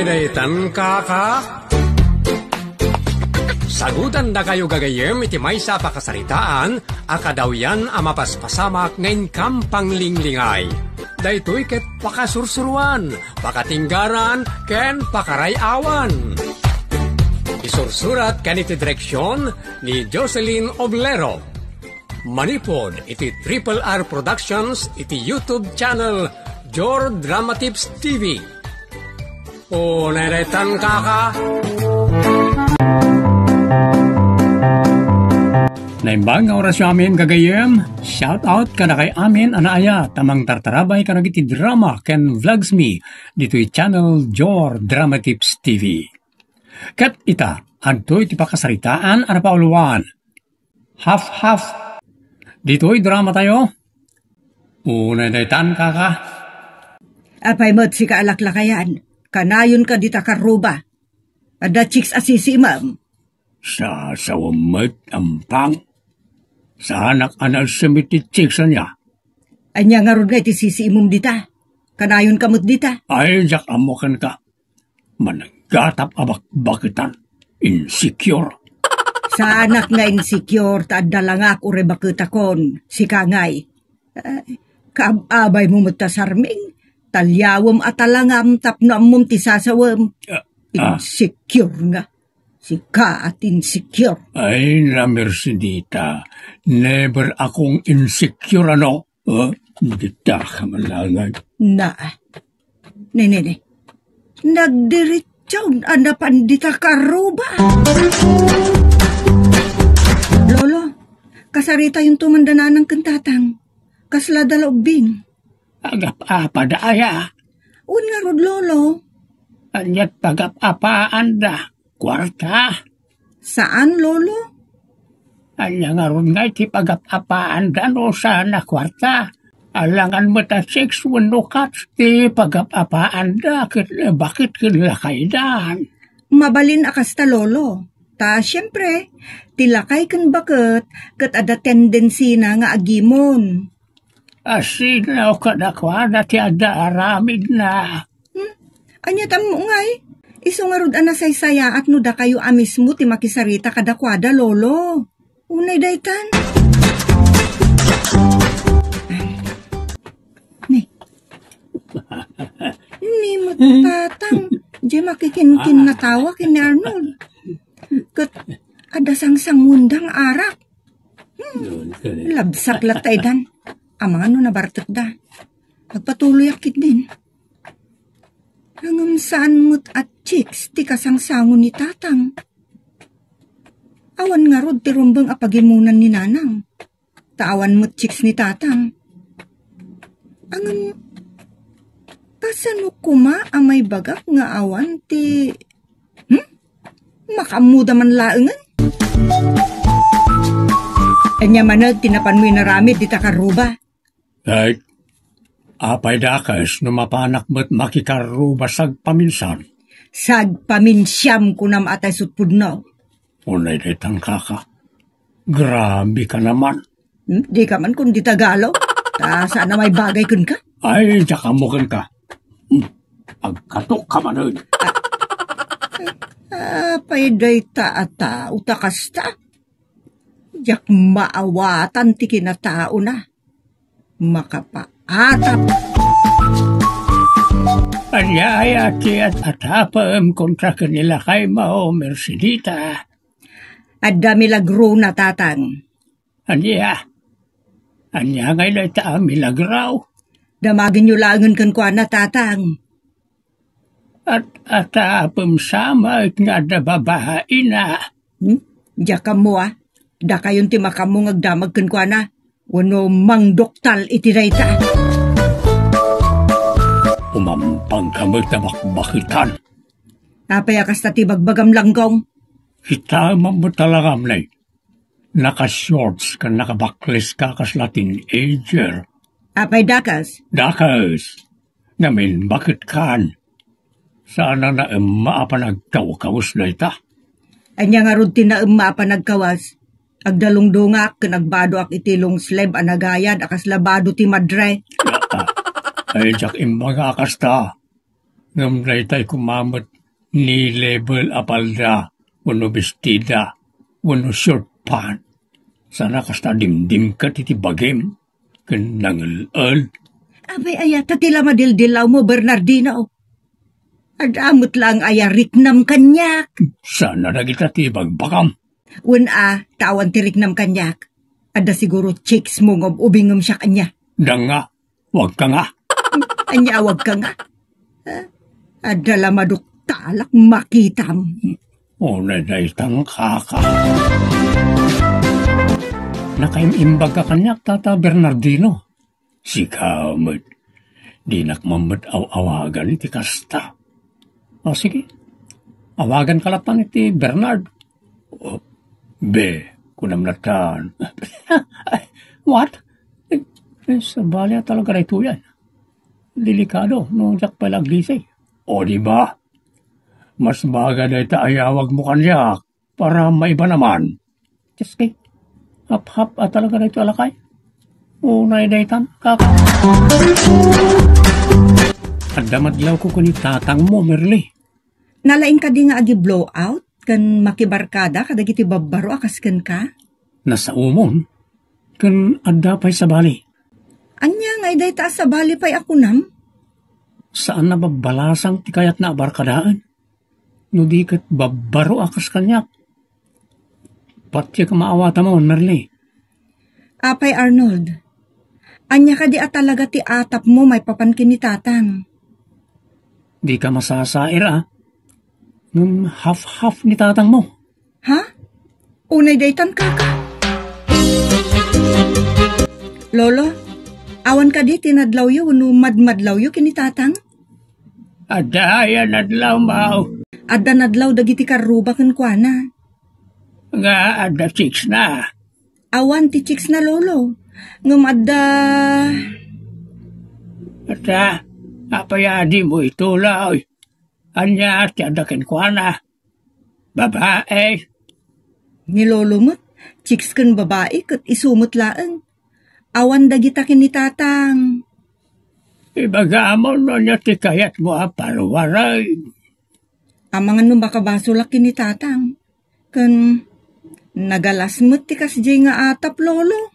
Unay-daytan ka? Sagutan na kayo gagayem iti maysa pakasaritaan, akadaw yan amapaspasamak ngayon kampang linglingay. Daytoy ket pakasursuruan, pakatinggaran, ken pakarayawan. Isursurat kaniti direksyon ni Jocelyn Oblero. Manipod iti Triple R Productions iti YouTube channel Jor Drama Tips TV. O neretan ka? Naimbang nga orasyon amin gagayem, shout out ka na kay amin anaaya tamang tartarabay ka nagiti drama ken vlogs me dito'y channel Jor Drama Tips TV. Kat ita, adto iti pakasaritaan ana pauluan. Half. Dito'y drama tayo. Una daytan ka. Apay mo't si kaalaklakayan. Kanayon ka dita karuba. Ada chicks asisi ma'am. Sa sawamat ampang. Sa anak anal semiti chicks niya. Anya nga ron nga iti sisi imong dita. Kanayon ka mo't dita. Ay, jak amokan ka. Managgatap abak-bakitan. Insecure. Sa anak nga insecure, taadalangak ure bakitakon. Si kangay. Kaabay mo mutasarming. Talyawam at talangam tapno amom ti sasawam. Insecure nga. Si ka at insecure. Ay, na Mercedita. Never akong insecure ano. Dita ka malangay. Na. Nene. Nagdiritsaw na pandita karuba. Lolo, kasarita yung tumandana ng kantatang. Kasla dalobing. Agap-apa daaya. Un nga rod, Lolo. Anyat pagap-apaan da. Kwarta. Saan, Lolo? Anya nga ron nga iti pagap-apaan da no sana kwarta. Alangan mo ta 6 wano kats ti pagap-apaan da. Bakit kinlakay dan? Mabalin akasta, Lolo. Ta, siyempre, tilakay kan bakit kat ada tendency na nga agimon. Asinaw ka na kwa na ti ada aramid na. Anya tamo ngay. Iso nga rod anasaysaya at no da kayo amismo ti makisarita kadakwada, Lolo. Unay daytan. Ni matatang. Di makikinkin na tawa kin ni Arnold. Kat ada sang mundang arak. Labsak latay dan. Amang ano nabartot da. Nagpatuloy akit din. Hanggang saan mo't at chicks ti kasangsangon ni tatang. Awan nga rod ti rumbang apagimunan ni nanang. Taawan mo't chicks ni tatang. Angam, pasan mo kuma amay bagak nga awan ti... Makamuda man laengan. Anya manag tinapan mo'y naramid di takaruba. Ay, apay dakas no mapanak mo't makikaruba sag paminsan. Sag paminsyam kunam atay sutpudno. Unay detang kaka. Grabe ka naman. Di ka man kung di Tagalog. Ta sana may bagay kun ka. Ay, tsaka mo ka. Agkatok ka man. Apay day ta utakasta. Jak maawatan ti kinatao na. Makapaatap. Anyaya ti at atapam kontra kanila kay Mao Mercedita. Adda milagro na tatang. Anya ngay na ita milagraw. Damagin nyo langan kan kwa na tatang. At atapam sama at nga da babae na. Diya mo da kayon ti makamong agdamag kan kwa na. Wano mang doktal itirayta. Umampang kamag na bakbakitan. Napayakas na ti bagbagam langgong. Kita mamutalagam na naka-shorts ka nakabaklis ka kas teenager. Apay dakas? Dakas. Namin bakit kan? Sana na maaapa nagkaw-kawas na ita. Anya nga rod tinaemma pa nagkawas. Agdalong-dungak, kanagbado ak itilong sleb anagayad, akas labado ti madre. Ay, jak imbaga akas ta. Ngam na itay kumamot Ni label apalda, wano bestida, wano short pant. Sana kasta dimdim ka titi bagim, kan nangal-al. Abay ayata tila madildilaw mo, Bernardino. Adamot lang ayarik nam kanyak. Sana na kita ti bagbakam. Tawan tirik nam kanyak. Ada siguro chicks mo ng ubingom siya kanya. Danga, wag ka nga. Anya, wag ka nga. Ada lamadok talak makitam. O na daitang kaka. Nakaimimbag ka kanyak, Tata Bernardino. Sikamot. Di nakmamot awagan iti kasta. O sige, awagan kalapan iti Bernard. O, kunam natan. What? Sabali talaga na ito yan. Delikado, no jak palaglisay. O di ba? Mas baga na ito ayawag mo kanyak para maiba naman. Just kay, hap-hap talaga na ito alakay. O naidaitan, kaka. Adamadlaw ko kuni tatang mo, Merly. Nalain ka di nga agi blowout? Kan makibarkada kadagiti babbaro akas kan ka? Nasa umon, kan adda pa'y sa bali. Anya nga iday taas sa bali pa'y ako nam? Saan na babalasang tikayat na abarkadaan? No di kat babbaro akas kanyak. Pati ka maawata mo, Merly. Apay Arnold, anya ka di talaga ti atap mo may papankin ni tatang. Di ka masasair Nung half-half ni tatang mo. Ha? Unay daytan kaka. Lolo, awan ka di tinadlaw yu, no madmadlaw yu kini tatang? Ada yan adlaw mau. Ada nadlaw dagiti karuba kan kuana. Nga ada chicks na. Awan ti chicks na lolo. Ngum ada... Ata, apayadi mo ito laoy. Anya ti ada kenkwana. Babae. Ni lolo mo't, chicks kan babae kat isumot laeng. Awan dagita kini tatang. Ibaga mo no niya ti kayat mo parwaray. Amangan nung bakabaso laki ni tatang. Kan nagalasmot ti kasjay nga atap lolo.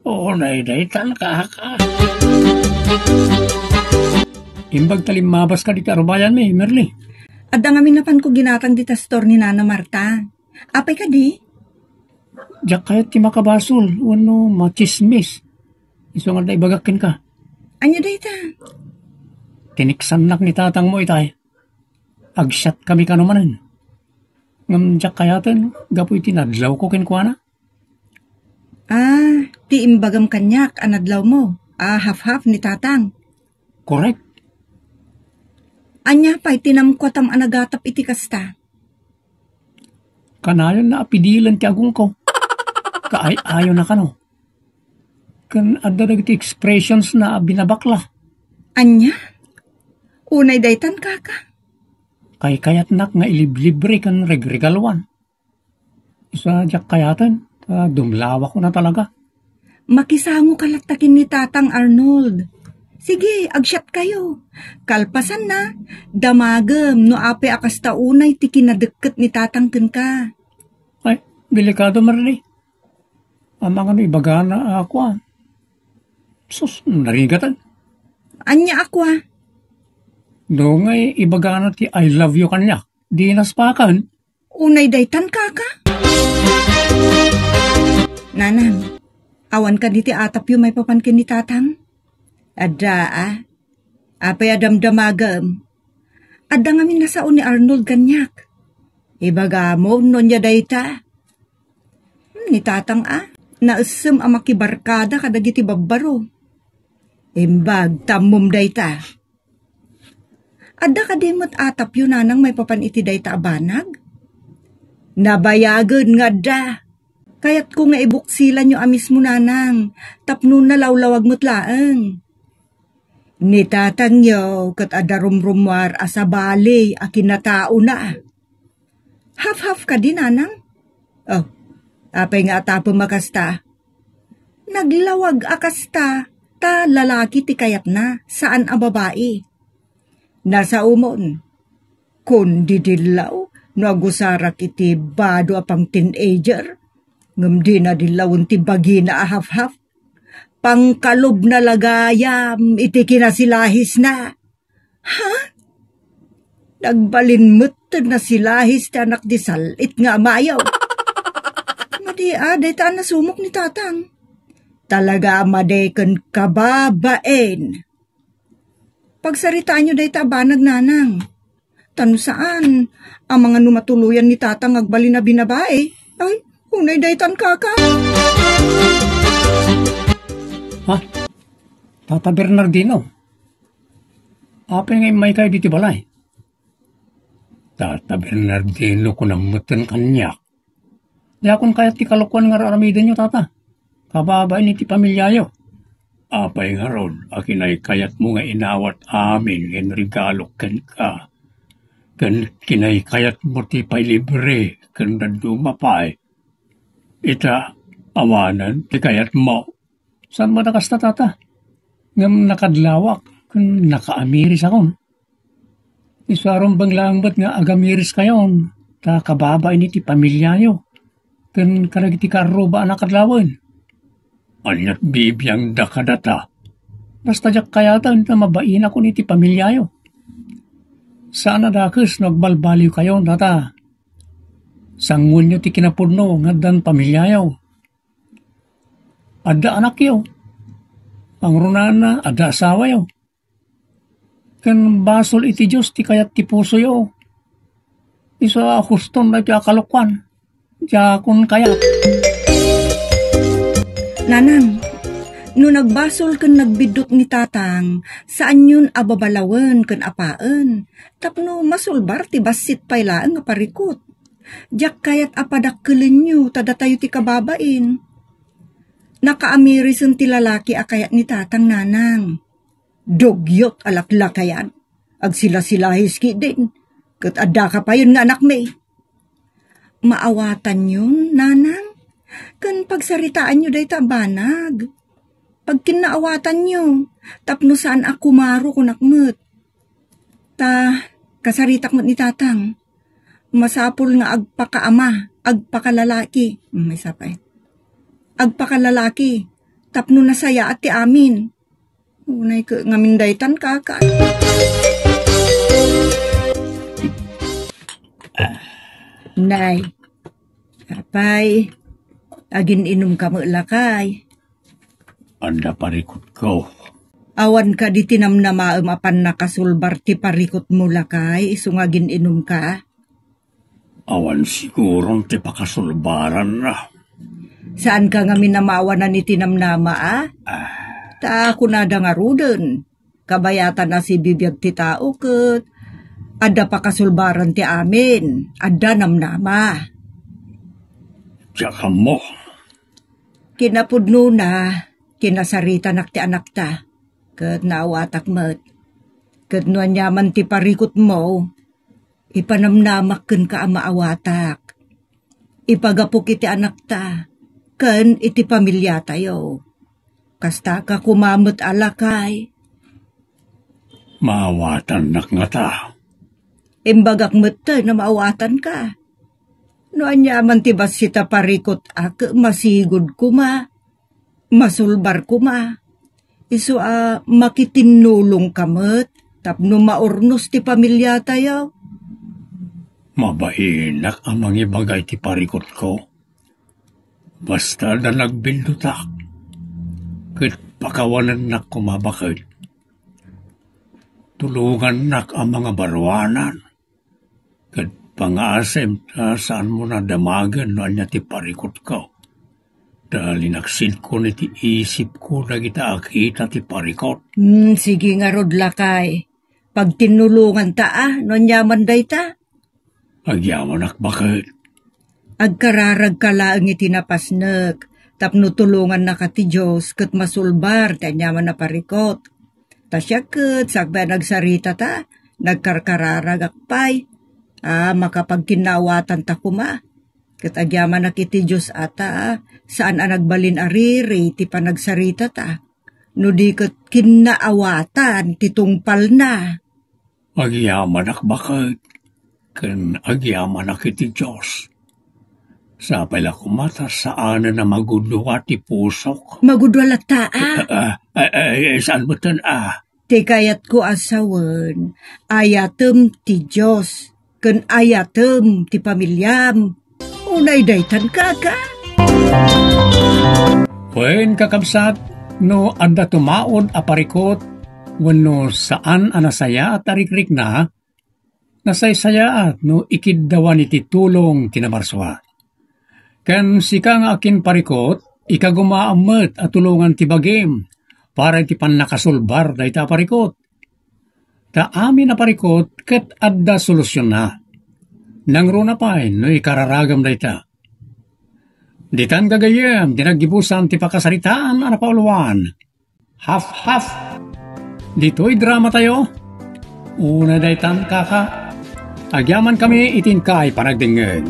Oo na idaitan kaka. Imbag talimabas ka dito arubayan may, Merly. Adda nga minapan ko ginatang dita store ni Nana Marta. Apay ka di? Diyak kayat ti makabasol, wano machismis. Iso nga da ibagakin ka. Anya dayta? Tiniksan nak ni tatang mo itay. Agsyat kami kanumanan. Ngam diyak kayatan, gapoy tinadlaw ko kinkwana. Ti imbagam kanyak anadlaw mo. Half-half ni tatang. Correct. Anya pa'y tinamkwatam anagatap iti kasta. Kanayon na apidilan ti agong ko. Kaay-ayo na kano. Kan adda dagiti expressions na binabakla. Anya? Unay daytan kaka. Kay kayat nak nga iliblibre kan regregalwan. Isa diyak kayatan, dumlawa ko na talaga. Makisango kalatakin ni tatang Arnold. Sige, agsyat kayo. Kalpasan na, damagem no ape akas taunay ti kinadeket ni tatang ken ka. Ay, delikado Merly. Ang mga ibagana ako Sus, narigatan. Anya ako Do ngay ibagana ti I love you kanya. Di naspakan. Unay daytan kaka. Nanang, awan ka diti atap yu may papankin ni tatang? Ada apay adamdamagam. Ada nga minasaon ni Arnold ganyak. Ibaga mo no niya dayta. Ni tatang nausem ang makibarkada kadagiti babbaro. Imbag tamom dayta. Ada kadimot atap yu nanang may papan iti dayta abanag? Nabayagan nga da. Kaya't ko nga ibuksilan nyo amis mo nanang, tapno na lawlawag mo't laeng. Ni tatang yo, kat adarumrumwar asabali, akinatao na. Half-half ka din, nanang? Oh, apay nga atapo makasta. Naglawag akasta, ta lalaki ti kayat na, saan ang babae? Nasa umon, kundi dilaw, no agusarak iti bado apang teenager, ngam di na dilawon ti bagi na ahaf-haf, pangkalob na lagayam, iti kinasilahis na. Ha? Nagbalinmut na silahis ti anak di salit nga amayaw. Madi aday ta na sumok ni tatang. Talaga amaday kan kababaen. Pagsaritaan nyo day ta banag nanang. Tano saan, ang mga numatuluyan ni tatang agbalin na binabae. Ay, unay day tan kaka. Ha? Tata Bernardino? Apa nga may kayo dito balay? Tata Bernardino ko namutan kanyak. Di akong kaya ti kalukuan nga raramidan nyo, tata. Kababain ni ti pamilyayo. Apay nga ron, akin ay kayat mo nga inawat amin, en regalo kan ka. Kan kinay kayat mo ti pailibre, kan dadumapay. Ita, awanan, ti kayat mo. Saan mo nakasta, tata? Ngam nakadlawak, kan nakaamiris akong. Iswarong bang lambat nga agamiris kayon, ta kababay ni ti pamilyayo. Kan karagiti karo ba anak kadlawan? Anyat bibiyang dakadata. Basta jak kayatan na mabain ako ni ti pamilyayo. Sana dakes nagbalbaliw kayo, tata. Sangun nyo ti kinapurno nga dan pamilyayo. Ada anak yo. Ang runana, ada asawa yo. Kan basol iti Diyos ti kayat ti puso yo. Isa huston na ti akalukwan. Jakon kayat. Nanang, no nagbasol kan nagbidot ni tatang, saan yun ababalawan kan apaan? Tapno masulbar ti basit pailaan nga parikot. Jak kayat apadakkelin nyo, tada tayo ti kababain. Nakaamirisan ti lalaki akayat ni tatang nanang. Dugyot alaklakayan. Ag sila-silahis ki din. Kat adda ka pa yun nga anak may. Maawatan yun, nanang. Kan pagsaritaan nyo day tabanag. Pag kinaawatan nyo, tapno saan ako maro kung nakmet. Kasaritak mo ni tatang. Masapul nga agpakaama, agpakalalaki. May sapay. Agpakalalaki. Tapno nasaya at ti amin. Unay ka ngamindaytan kaka. Nay, apay, agin inom ka mo lakay. Anda parikot ko. Awan ka di tinamnamaam apan nakasulbar ti parikot mo lakay, isungagin inom ka. Awan sigurong ti pakasulbaran na. Saan ka nga minamawa na ni tinamnama Ta kunada nga ruden. Kabayatan na si bibiyag ti tao ket adda pa kasulbaran ti amin. Adda namnama. Tsaka mo. Kinapudno na, kinasarita nak ti anak ta. Ket naawatak met. Ket no anyaman ti parikot mo, ipanamnamak ken ka amaawatak. Ipagapok iti anak ta, ken iti pamilya tayo. Kasta ka kumamot alakay. Maawatan nak nga ta. Imbagak mete na maawatan ka. No anyaman ti basita parikot ak masigod kuma. Masulbar kuma. Isu makitinulong kamet. Tapno maurnos ti pamilya tayo. Mabainak ang mga bagay ti parikot ko. Basta na nagbildutak. Ket pakawanan nak kumabakit. Tulungan nak ang mga barwanan. Ket pangasem saan mo na damagan no anya ti parikot ko. Dahil inaksin ko ni ti isip ko na kita akita ti parikot. Sige nga rod lakay. Pag tinulungan ta no nyaman day ta. Agyaman ak bakit? Agkararag ka laang itinapasnek. Tapno tulungan na ka ti Diyos ket masulbar ti anyaman na parikot. Tasya ket sakba nagsarita ta, nagkarkararag akpay. Makapagkinawatan ta kuma. Ket agyaman na kiti Diyos ata, saan nagbalin ariri ti panagsarita ta. No di ket kinaawatan ti tungpal na. Agyaman bakit, kan agyaman iti Diyos. Sa pala kumata saan na magudluwa ti pusok. Magudwalat ta, Saan mo tan Ti kayat ko asawan, ayatem ti Diyos, ken ayatem ti pamilyam. Unay daytan ka. Wen kakabsat, no adda tumaod aparikot, wenno saan anasaya at arikrik na, nasaysaya at no ikiddawan iti tulong tinamarswa. Ken sika nga akin parikot, ikagumaamet at tulungan ti bagim, para iti panakasulbar da ita parikot. Ta amin na parikot, ket adda solusyon na. Nangro na pa'y no ikararagam da ita. Ditan gagayem, dinagibusan ti pakasaritaan ana pauluan. Half-half. Dito'y drama tayo. Una daytan kaka. Agyaman kami itingkay panagdingeg.